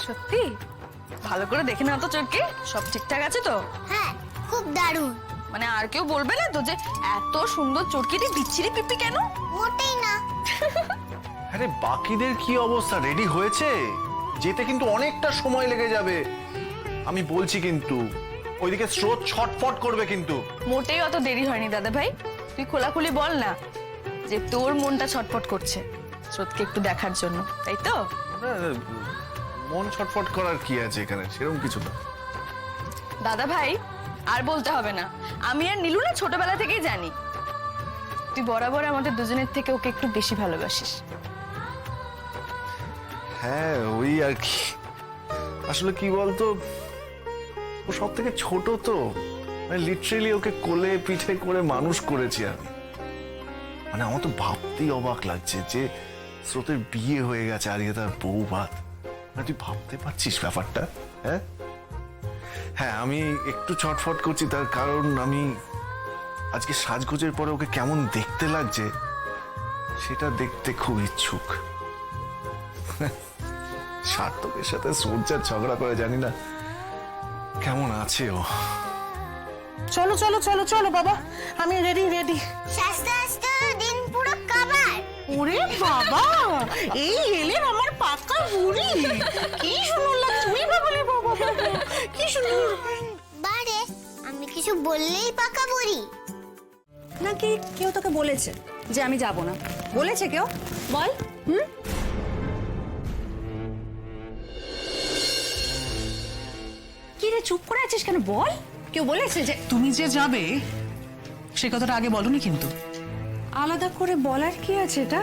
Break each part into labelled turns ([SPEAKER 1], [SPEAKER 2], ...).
[SPEAKER 1] সত্যি? ভালো করে দেখে নাও তো চোরকি, সব ঠিকঠাক আছে তো?
[SPEAKER 2] হ্যাঁ, খুব দারুণ।
[SPEAKER 1] মানে আর কেউ বলবে না তো যে এত সুন্দর চোরকিটি বিচ্ছিরি পিপি কেন?
[SPEAKER 2] মোটেই না।
[SPEAKER 3] আরে বাকিদের কি অবস্থা, রেডি হয়েছে? যেতে কিন্তু অনেকটা সময় লেগে যাবে, আমি বলছি। কিন্তু ওইদিকে স্রোত ছটফট করবে কিন্তু।
[SPEAKER 1] মোটেই অত দেরি হয়নি দাদা ভাই, তুই খোলাখুলি বল না যে তোর মনটা ছটফট করছে স্রোতকে একটু দেখার জন্য, তাই তো?
[SPEAKER 3] মন ছটফট করার কি আছে এখানে, সেরকম কিছু না।
[SPEAKER 1] দাদা ভাই আর বলতে হবে না, আমি আর নীলু না ছোটবেলা থেকেই জানি তুই বরাবর আমাদের দুজনের থেকে ওকে একটু বেশি ভালোবাসিস।
[SPEAKER 3] হ্যাঁ ওই আর কি, আসলে কি বলতো, ও সব থেকে ছোট তো, মানে লিটারেলি ওকে কোলে পিঠে করে মানুষ করেছি আমি। মানে আমার তো ভাবতেই অবাক লাগছে যে স্রোতের বিয়ে হয়ে গেছে, আর তার বউ ভাত। মানে তুই ভাবতে পারছিস ব্যাপারটা? হ্যাঁ হ্যাঁ, আমি একটু ছটফট করছি তার কারণ আমি আজকে সাজগোজের পরে ওকে কেমন দেখতে লাগছে সেটা দেখতে খুব ইচ্ছুক। সার্থকের সাথে সূর্যার ঝগড়া করে জানি না কেমন আছে ও।
[SPEAKER 4] চলো চলো চলো চলো বাবা, আমি রেডি রেডি।
[SPEAKER 2] আস্তে আস্তে দিন পুরো কাবার।
[SPEAKER 4] ওরে বাবা, এই এলেন আমার পাকা বুড়ি। কি সুন্দর লাগছে, ওই বাবলে বাবা, কি সুন্দর।
[SPEAKER 2] বারে আমি কিছু বললেই পাকা বুড়ি।
[SPEAKER 5] নাকি কেউ তোকে বলেছে যে আমি যাব না? বলেছে কেউ? বল। কি রে চুপ করে আছিস কেন? বল, কেউ বলেছে যে?
[SPEAKER 4] তুমি যে যাবে সে কথাটা আগে বলনি কিন্তু।
[SPEAKER 5] আলাদা করে বলার কি আছে? এটা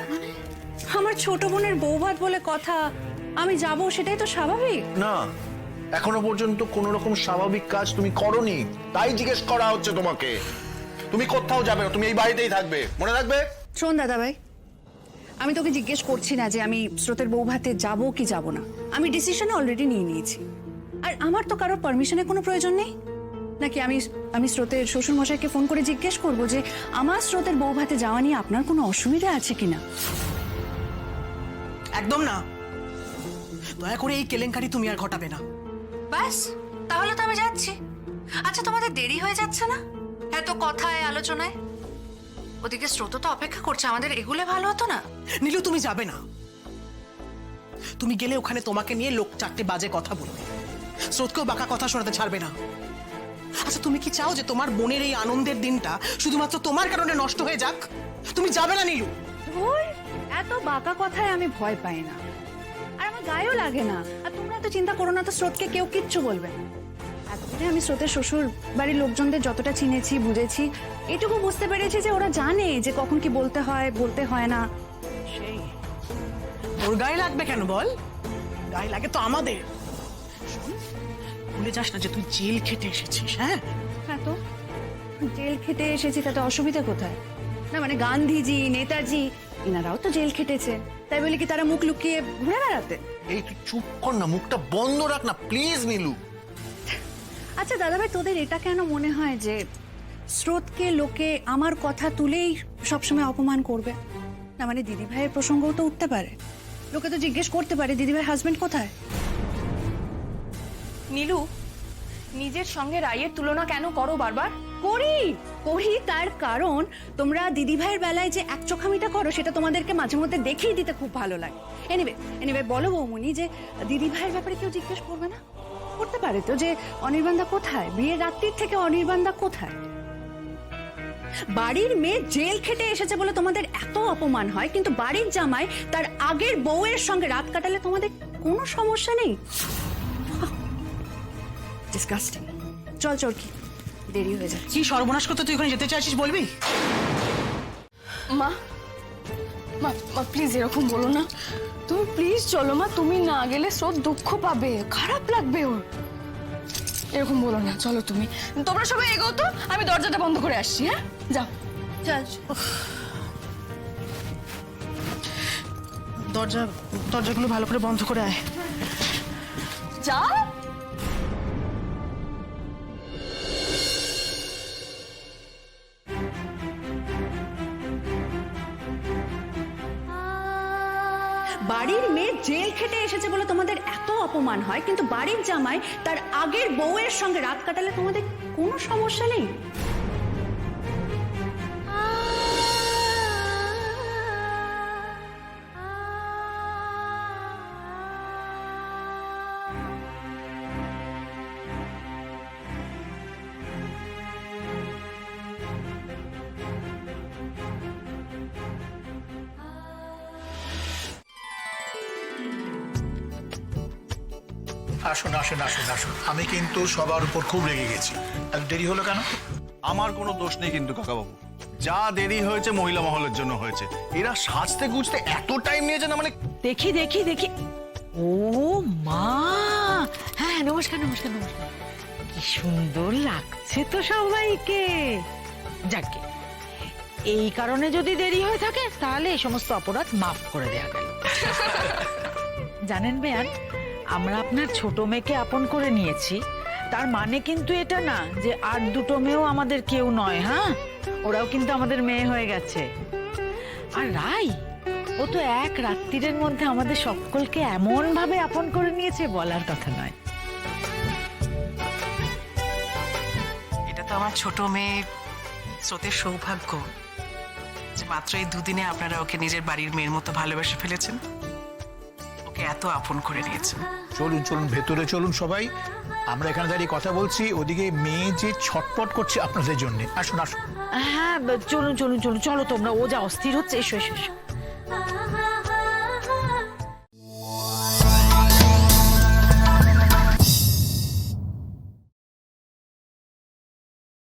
[SPEAKER 5] আমার ছোট বোনের বৌভাত বলে কথা, আমি যাব সেটাই তো স্বাভাবিক।
[SPEAKER 3] না, এখনো পর্যন্ত কোন রকম স্বাভাবিক কাজ তুমি করনি, তাই জিজ্ঞেস করা হচ্ছে তোমাকে। তুমি কোথাও যাবে না, তুমি এই বাড়িতেই থাকবে, মনে রাখবে।
[SPEAKER 5] শোন দাদা ভাই, আমি তোকে জিজ্ঞেস করছি না যে আমি স্রোতের বৌভাতে যাব কি যাব না। আমি ডিসিশন অলরেডি নিয়ে নিয়েছি, আর আমার তো কারোর পারমিশনের কোনো প্রয়োজন নেই। নাকি আমি স্রোতের শ্বশুর মশাইকে ফোন করে জিজ্ঞেস করব যে আমার স্রোতের বৌভাতে যাওয়া নিয়ে আপনার কোনো অসুবিধা আছে কিনা?
[SPEAKER 4] একদম না, দয়া করে এই কেলেঙ্কারি তুমি আর ঘটাবে না।
[SPEAKER 5] ব্যাস, তাহলে তো আমি যাচ্ছি। আচ্ছা, তোমাদের দেরি হয়ে যাচ্ছে না এত কথায় আলোচনায়? ওদিকে স্রোত তো অপেক্ষা করছে, আমাদের এগুলো ভালো হতো না?
[SPEAKER 4] নীলু তুমি যাবে না, তুমি গেলে ওখানে তোমাকে নিয়ে লোক চারটে বাজে কথা বলবে, স্রোতকেও বাঁকা কথা শোনাতে ছাড়বে না। আচ্ছা তুমি কি চাও যে তোমার বোনের এই আনন্দের দিনটা শুধুমাত্র তোমার কারণে নষ্ট হয়ে যাক? তুমি যাবে না নীলু।
[SPEAKER 5] ধুর, এত বাঁকা কথায় আমি ভয় পাই না, আর আমার গায়েও লাগে না। আর তোমরা তো চিন্তা করো না, তো স্রোতকে কেউ কিচ্ছু বলবে না। এতদিনে আমি স্রোতের শ্বশুর বাড়ির লোকজনদের যতটা চিনেছি, বুঝেছি, এটুকু বুঝতে পেরেছি যে ওরা জানে যে কখন কি বলতে হয়, বলতে হয় না।
[SPEAKER 4] সেই ওর গায়ে লাগবে কেন বল? গায়ে লাগে তো আমাদের। শোন, ভুলে যাস না যে তুই জেল খেটে এসেছিস। হ্যাঁ
[SPEAKER 5] হ্যাঁ, তো জেল খেটে এসেছি, তাতে অসুবিধা কোথায়? না মানে গান্ধীজি, নেতাজি এনারাও তো জেল খেটেছে, তাই বলে কি তারা মুখ লুকিয়ে ঘুরে বেড়াতে?
[SPEAKER 3] এই তুই চুপ কর না, মুখটা বন্ধ রাখ না প্লিজ নীলু।
[SPEAKER 5] আচ্ছা দাদাভাই, তোদের এটা কেন মনে হয় যে স্রোতকে লোকে আমার কথা তুলেই সবসময় অপমান করবে? না মানে দিদি ভাইয়ের প্রসঙ্গও তো উঠতে পারে, লোকে তো জিজ্ঞেস করতে পারে দিদি ভাইয়ের হাজবেন্ড কোথায়?
[SPEAKER 1] নীলু, নিজের সঙ্গে রায়ের তুলনা কেন করো বারবার?
[SPEAKER 5] করি করি তার কারণ তোমরা দিদি ভাইয়ের বেলায় যে এক চোখামিটা করো সেটা তোমাদেরকে মাঝে মধ্যে দেখিয়ে দিতে খুব ভালো লাগে। এনিওয়ে বলো বৌমনি যে দিদি ভাইয়ের ব্যাপারে কেউ জিজ্ঞেস করবে না? করতে পারে তো যে অনির্বাণদা কোথায়, বিয়ের রাত্রির থেকে অনির্বাণদা কোথায়? বাড়ির মেয়ে জেল খেটে এসেছে বলে তোমাদের এত অপমান হয়, কিন্তু বাড়ির জামাই তার আগের বউয়ের সঙ্গে রাত কাটালে তোমাদের কোনো সমস্যা নেই। ডিসকাস্টিং। চল চরকি, দেরি হয়ে যাচ্ছে।
[SPEAKER 4] কি সর্বনাশ করতে তুই ওখানে যেতে চাইছিস বলবি?
[SPEAKER 1] মা মা মা প্লিজ এরকম বলো না, তুমি প্লিজ চলো মা, তুমি না গেলে স্রোত দুঃখ পাবে, খারাপ লাগবে ওর। এরকম বলো না, চলো তুমি, তোমরা সবাই এগোও তো, আমি দরজাটা বন্ধ করে আসছি। হ্যাঁ যাও।
[SPEAKER 5] চল।
[SPEAKER 4] দরজাগুলো ভালো করে বন্ধ করে আয়।
[SPEAKER 1] যাও।
[SPEAKER 5] বাড়ির মেয়ে জেল খেটে এসেছে বলে তোমাদের এত অপমান হয়, কিন্তু বাড়ির জামাই তার আগের বউয়ের সঙ্গে রাত কাটালে তোমাদের কোনো সমস্যা নেই।
[SPEAKER 6] আসুন আসুন আসুন আসুন, আমি কিন্তু সবার উপর খুব রেগে গেছি। এত দেরি হলো কেন?
[SPEAKER 3] আমার কোনো দোষ নেই কিন্তু কাকাবাবু, যা দেরি হয়েছে মহিলা মহলের জন্য হয়েছে। এরা সাজতে গুজতে এত টাইম নিয়েছে না, মানে
[SPEAKER 7] দেখি দেখি দেখি, ও মা, হ্যাঁ নমস্কার নমস্কার নমস্কার, কি সুন্দর লাগছে তো সবাইকে। যাকে এই কারণে যদি দেরি হয়ে থাকে তাহলে এই সমস্ত অপরাধ মাফ করে দেয়া গেল। জানেন বেয়ান, আমরা আপনার ছোট মেয়েকে আপন করে নিয়েছি, তার মানে কিন্তু এটা না যে আর দুটো মেয়েও আমাদের কেউ নয়। হ্যাঁ, ওরাও কিন্তু আমাদের মেয়ে হয়ে গেছে। আর রাই, ও তো এক রাত্রির মধ্যে আমাদের সকলকে এমন ভাবে আপন করে নিয়েছে, বলার কথা নয়।
[SPEAKER 4] এটা তো আমার ছোট মেয়ে স্রোতের সৌভাগ্য যে মাত্র এই দুদিনে আপনারা ওকে নিজের বাড়ির মেয়ের মতো ভালোবেসে ফেলেছেন, ওকে এত আপন করে নিয়েছেন।
[SPEAKER 6] চলুন চলুন, ভেতরে চলুন সবাই। আমরা এখানে দাঁড়িয়ে কথা বলছি, ওদিকে মেয়ে যে ছটপট করছে আপনাদের জন্য। আসুন আসুন।
[SPEAKER 7] হ্যাঁ চলুন চলুন চলুন, চলো তোমরা, ও যা অস্থির হচ্ছে, এসো এসো এসো।